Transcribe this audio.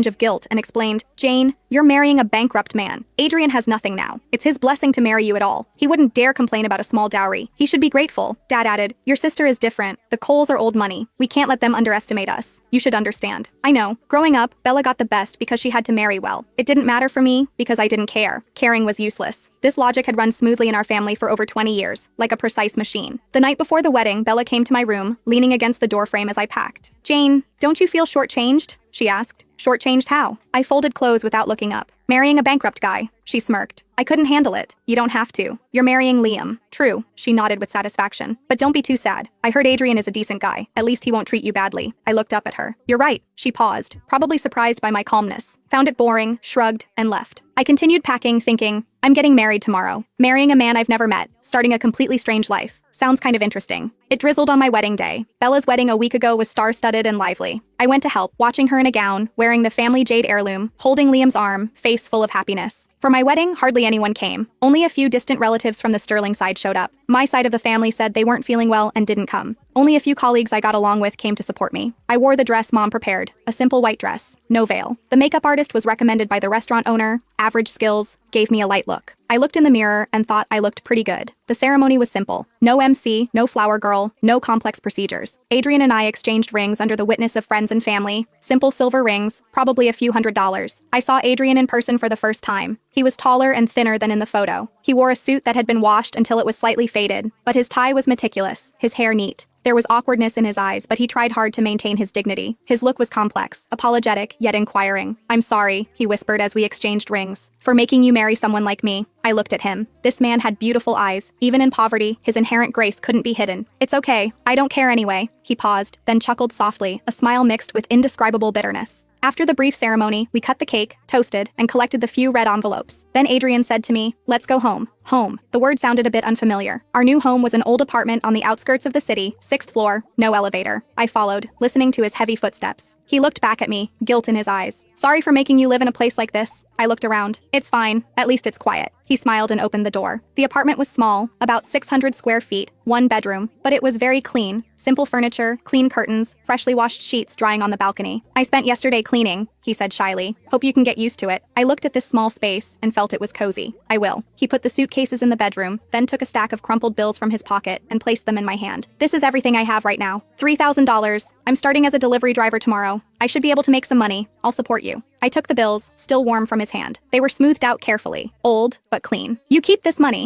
of guilt and explained, "Jane, you're marrying a bankrupt man. Adrian has nothing now. It's his blessing to marry you at all. He wouldn't dare complain about a small dowry. He should be grateful." Dad added, "Your sister is different. The Coles are old money. We can't let them underestimate us. You should understand." I know. Growing up, Bella got the best because she had to marry well. It didn't matter for me because I didn't care. Caring was useless. This logic had run smoothly in our family for over 20 years, like a precise machine. The night before the wedding, Bella came to my room, leaning against the doorframe as I packed. "Jane, don't you feel shortchanged?" she asked. "Shortchanged how?" I folded clothes without looking up. "Marrying a bankrupt guy," she smirked. "I couldn't handle it." "You don't have to. You're marrying Liam." "True," she nodded with satisfaction. "But don't be too sad. I heard Adrian is a decent guy. At least he won't treat you badly." I looked up at her. "You're right." She paused, probably surprised by my calmness. Found it boring, shrugged, and left. I continued packing, thinking, I'm getting married tomorrow. Marrying a man I've never met. Starting a completely strange life. Sounds kind of interesting. It drizzled on my wedding day. Bella's wedding a week ago was star-studded and lively. I went to help, watching her in a gown, wearing the family jade heirloom, holding Liam's arm, face full of happiness. For my wedding, hardly anyone came. Only a few distant relatives from the Sterling side showed up. My side of the family said they weren't feeling well and didn't come. Only a few colleagues I got along with came to support me. I wore the dress Mom prepared, a simple white dress, no veil. The makeup artist was recommended by the restaurant owner, average skills, gave me a light look. I looked in the mirror and thought I looked pretty good. The ceremony was simple. No MC, no flower girl, no complex procedures. Adrian and I exchanged rings under the witness of friends and family. Simple silver rings, probably a few $100s. I saw Adrian in person for the first time. He was taller and thinner than in the photo. He wore a suit that had been washed until it was slightly faded, but his tie was meticulous, his hair neat. There was awkwardness in his eyes, but he tried hard to maintain his dignity. His look was complex, apologetic, yet inquiring. "I'm sorry," he whispered as we exchanged rings, "for making you marry someone like me." I looked at him. This man had beautiful eyes. Even in poverty, his inherent grace couldn't be hidden. "It's okay. I don't care anyway." He paused, then chuckled softly, a smile mixed with indescribable bitterness. After the brief ceremony, we cut the cake, toasted, and collected the few red envelopes. Then Adrian said to me, "Let's go home." Home. The word sounded a bit unfamiliar. Our new home was an old apartment on the outskirts of the city, 6th floor, no elevator. I followed, listening to his heavy footsteps. He looked back at me, guilt in his eyes. "Sorry for making you live in a place like this." I looked around. "It's fine. At least it's quiet." He smiled and opened the door. The apartment was small, about 600 square feet, one bedroom, but it was very clean. Simple furniture, clean curtains, freshly washed sheets drying on the balcony. "I spent yesterday cleaning," he said shyly. "Hope you can get used to it." I looked at this small space and felt it was cozy. "I will." He put the suitcases in the bedroom, then took a stack of crumpled bills from his pocket and placed them in my hand. "This is everything I have right now. $3,000. I'm starting as a delivery driver tomorrow. I should be able to make some money. I'll support you." I took the bills, still warm from his hand. They were smoothed out carefully. Old, but clean. "You keep this money."